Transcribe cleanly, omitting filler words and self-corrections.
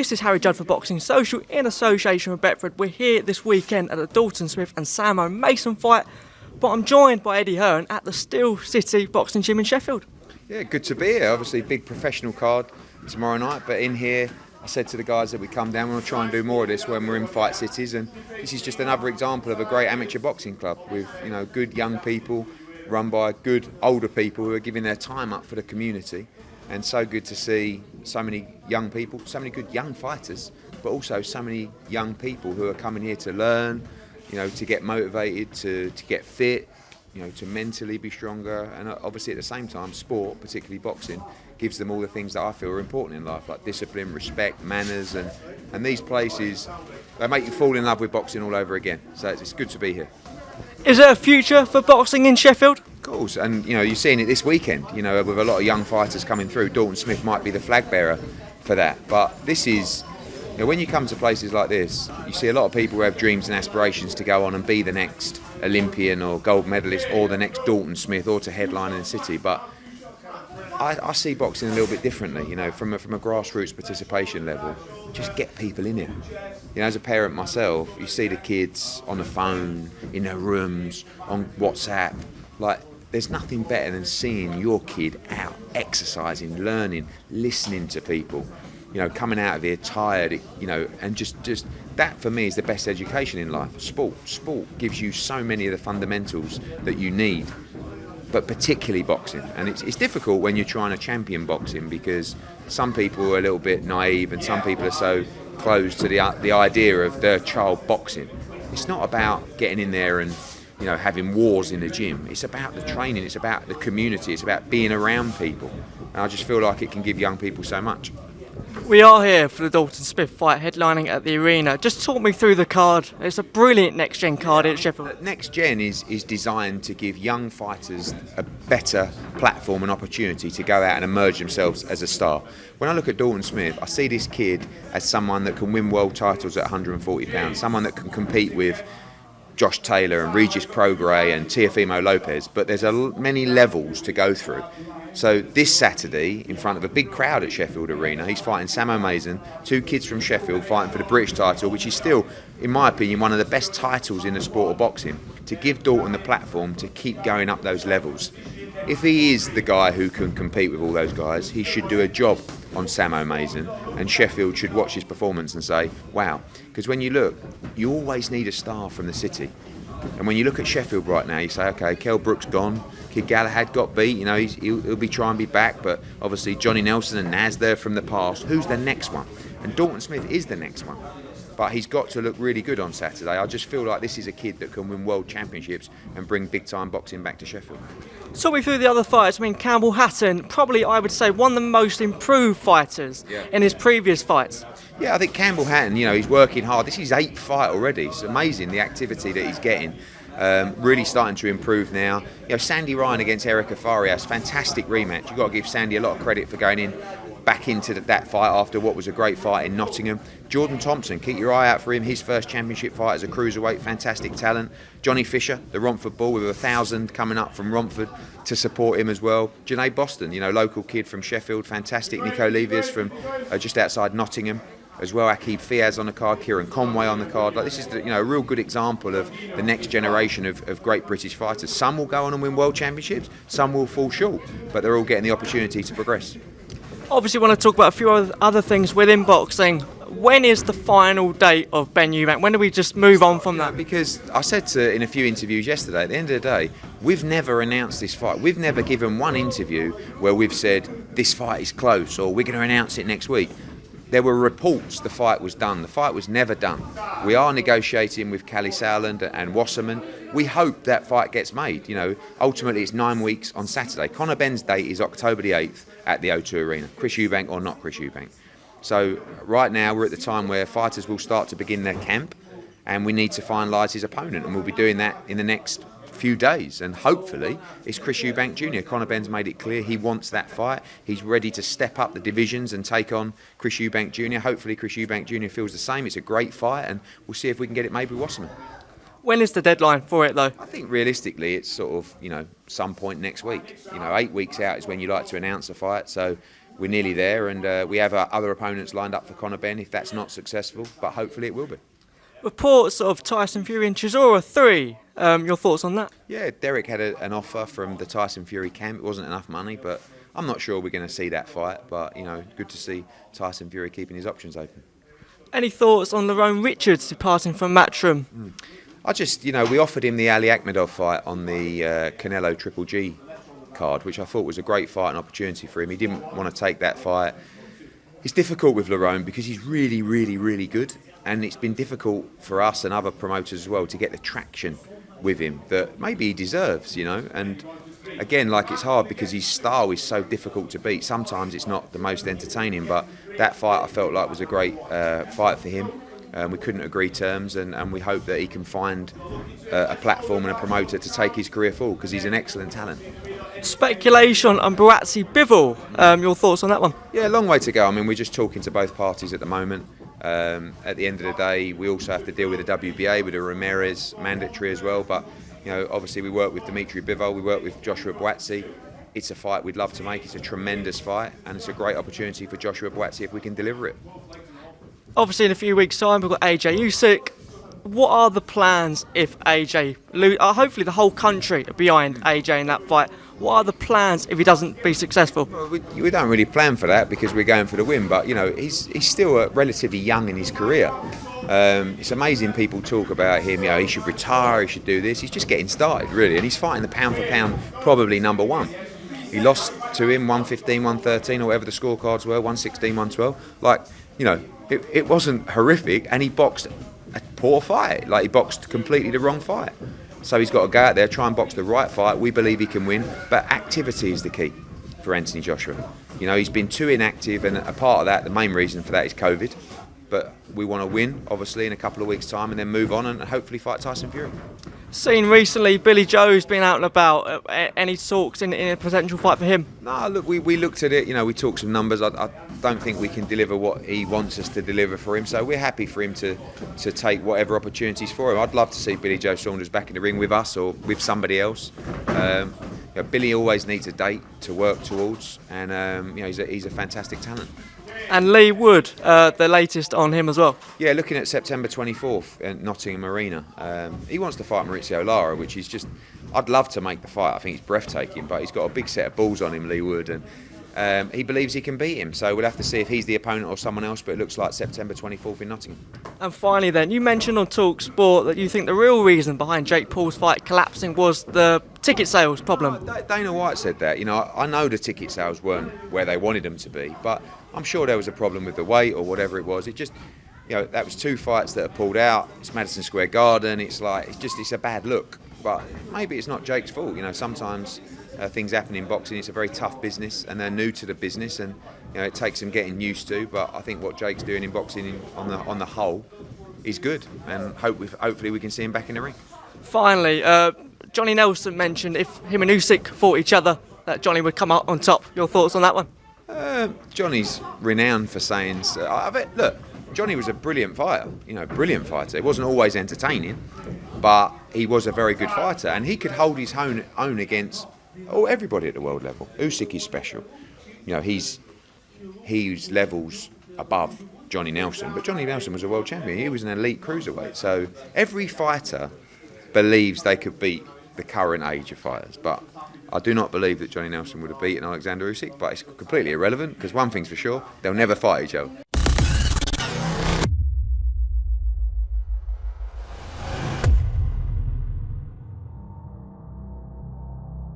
This is Harry Judd for Boxing Social in association with Betfred. We're here this weekend at the Dalton Smith and Samo Mason fight, but I'm joined by Eddie Hearn at the Steel City Boxing Gym in Sheffield. Yeah, good to be here. Obviously, big professional card tomorrow night, but in here, I said to the guys that we come down, we'll try and do more of this when we're in fight cities, and this is just another example of a great amateur boxing club with, you know, good young people run by good older people who are giving their time up for the community. And so good to see so many young people, so many good young fighters, but also so many young people who are coming here to learn, you know, to get motivated, to get fit, you know, to mentally be stronger. And obviously at the same time, sport, particularly boxing, gives them all the things that I feel are important in life, like discipline, respect, manners, and these places, they make you fall in love with boxing all over again. So it's good to be here. Is there a future for boxing in Sheffield? Of course, and you know, you're seeing it this weekend, you know, with a lot of young fighters coming through. Dalton Smith might be the flag bearer for that, but this is, you know, when you come to places like this, you see a lot of people who have dreams and aspirations to go on and be the next Olympian or gold medalist or the next Dalton Smith or to headline in the city, but I see boxing a little bit differently, you know, from a grassroots participation level. Just get people in here. You know, as a parent myself, you see the kids on the phone, in their rooms, on WhatsApp. Like, there's nothing better than seeing your kid out exercising, learning, listening to people. You know, coming out of here tired, you know, and just that for me is the best education in life. Sport gives you so many of the fundamentals that you need. But particularly boxing, and it's difficult when you're trying to champion boxing because some people are a little bit naive and some people are so closed to the idea of their child boxing. It's not about getting in there and, you know, having wars in the gym. It's about the training, it's about the community, it's about being around people, and I just feel like it can give young people so much. We are here for the Dalton Smith fight, headlining at the arena. Just talk me through the card. It's a brilliant next-gen card at Sheffield. Next Gen is designed to give young fighters a better platform and opportunity to go out and emerge themselves as a star. When I look at Dalton Smith, I see this kid as someone that can win world titles at 140 pounds, someone that can compete with Josh Taylor and Regis Prograis and Teofimo Lopez, but there's many levels to go through. So this Saturday, in front of a big crowd at Sheffield Arena, he's fighting Samo Mason, two kids from Sheffield fighting for the British title, which is still, in my opinion, one of the best titles in the sport of boxing, to give Dalton the platform to keep going up those levels. If he is the guy who can compete with all those guys, he should do a job on Samo Mason, and Sheffield should watch his performance and say, wow. Because when you look, you always need a star from the city. And when you look at Sheffield right now, you say, okay, Kell Brook's gone, Kid Galahad got beat, you know, he'll be trying to be back, but obviously Johnny Nelson and Naz there from the past. Who's the next one? And Dalton Smith is the next one. But he's got to look really good on Saturday. I just feel like this is a kid that can win world championships and bring big-time boxing back to Sheffield. Talk me through the other fights. I mean, Campbell Hatton, probably, I would say, one of the most improved fighters in his previous fights. Yeah, I think Campbell Hatton, you know, he's working hard. This is his 8th fight already. It's amazing the activity that he's getting. Really starting to improve now. You know, Sandy Ryan against Erica Farias, fantastic rematch. You've got to give Sandy a lot of credit for going back into that fight after what was a great fight in Nottingham. Jordan Thompson, keep your eye out for him. His first championship fight as a cruiserweight, fantastic talent. Johnny Fisher, the Romford Bull, with 1,000 coming up from Romford to support him as well. Janae Boston, you know, local kid from Sheffield, fantastic. Nico Levius from just outside Nottingham as well. Akib Fiaz on the card, Kieran Conway on the card. Like, this is, you know, a real good example of the next generation of great British fighters. Some will go on and win world championships, some will fall short, but they're all getting the opportunity to progress. Obviously, want to talk about a few other things within boxing. When is the final date of Benn-Eubank? When do we just move on from that? Because I said in a few interviews yesterday, at the end of the day, we've never announced this fight. We've never given one interview where we've said this fight is close or we're going to announce it next week. There were reports the fight was done. The fight was never done. We are negotiating with Callie Sowland and Wasserman. We hope that fight gets made. You know, ultimately it's 9 weeks on Saturday. Conor Benn's date is October the 8th at the O2 Arena. Chris Eubank or not Chris Eubank. So right now we're at the time where fighters will start to begin their camp and we need to finalise his opponent, and we'll be doing that in the next few days, and hopefully it's Chris Eubank Jr. Conor Benn's made it clear he wants that fight. He's ready to step up the divisions and take on Chris Eubank Jr. Hopefully Chris Eubank Jr. feels the same. It's a great fight, and we'll see if we can get it made with Wasserman. When is the deadline for it, though? I think realistically it's sort of, you know, some point next week. You know, 8 weeks out is when you like to announce a fight, so we're nearly there, and we have other opponents lined up for Conor Benn if that's not successful, but hopefully it will be. Reports of Tyson Fury and Chisora 3. Your thoughts on that? Yeah, Derek had an offer from the Tyson Fury camp. It wasn't enough money, but I'm not sure we're going to see that fight. But, good to see Tyson Fury keeping his options open. Any thoughts on Lerone Richards departing from Matchroom? We offered him the Ali Akhmedov fight on the Canelo Triple G card, which I thought was a great fight and opportunity for him. He didn't want to take that fight. It's difficult with Lerone because he's really, really, really good. And it's been difficult for us and other promoters as well to get the traction with him that maybe he deserves, And again, it's hard because his style is so difficult to beat. Sometimes it's not the most entertaining, but that fight I felt like was a great fight for him. We couldn't agree terms, and we hope that he can find a platform and a promoter to take his career forward because he's an excellent talent. Speculation on Buatsi Bivol. Your thoughts on that one? Yeah, a long way to go. I mean, we're just talking to both parties at the moment. At the end of the day, we also have to deal with the WBA, with the Ramirez mandatory as well. But, obviously we work with Dimitri Bivol, we work with Joshua Buatsi. It's a fight we'd love to make. It's a tremendous fight, and it's a great opportunity for Joshua Buatsi if we can deliver it. Obviously, in a few weeks' time, we've got AJ Usyk. What are the plans if AJ hopefully the whole country are behind AJ in that fight. What are the plans if he doesn't be successful? Well, we don't really plan for that because we're going for the win. But he's still relatively young in his career. It's amazing people talk about him. He should retire. He should do this. He's just getting started, really, and he's fighting the pound for pound, probably number one. He lost to him 115, 113, or whatever the scorecards were, 116, 112. It wasn't horrific, and he boxed a poor fight. He boxed completely the wrong fight. So he's got to go out there, try and box the right fight. We believe he can win, but activity is the key for Anthony Joshua. He's been too inactive, and a part of that, the main reason for that is COVID. But we want to win, obviously, in a couple of weeks' time, and then move on and hopefully fight Tyson Fury. Seen recently, Billy Joe's been out and about. Any talks in a potential fight for him? No, look, we looked at it. We talked some numbers. I don't think we can deliver what he wants us to deliver for him. So we're happy for him to take whatever opportunities for him. I'd love to see Billy Joe Saunders back in the ring with us or with somebody else. Billy always needs a date to work towards, and he's a fantastic talent. And Lee Wood, the latest on him as well. Yeah, looking at September 24th at Nottingham Arena. He wants to fight Maurizio Lara, which is just... I'd love to make the fight. I think it's breathtaking, but he's got a big set of balls on him, Lee Wood, and he believes he can beat him. So we'll have to see if he's the opponent or someone else, but it looks like September 24th in Nottingham. And finally then, you mentioned on Talk Sport that you think the real reason behind Jake Paul's fight collapsing was the ticket sales problem. Dana White said that. I know the ticket sales weren't where they wanted them to be, but I'm sure there was a problem with the weight or whatever it was. It just, that was two fights that are pulled out. It's Madison Square Garden. It's a bad look. But maybe it's not Jake's fault. Sometimes things happen in boxing. It's a very tough business, and they're new to the business, and it takes them getting used to. But I think what Jake's doing in boxing on the whole is good, and hopefully we can see him back in the ring. Finally, Johnny Nelson mentioned if him and Usyk fought each other, that Johnny would come out on top. Your thoughts on that one? Johnny's renowned for saying, look, Johnny was a brilliant fighter, brilliant fighter. It wasn't always entertaining, but he was a very good fighter, and he could hold his own against everybody at the world level. Usyk is special. He's levels above Johnny Nelson, but Johnny Nelson was a world champion. He was an elite cruiserweight. So every fighter believes they could beat the current age of fighters, but I do not believe that Johnny Nelson would have beaten Alexander Usyk, but it's completely irrelevant because one thing's for sure, they'll never fight each other.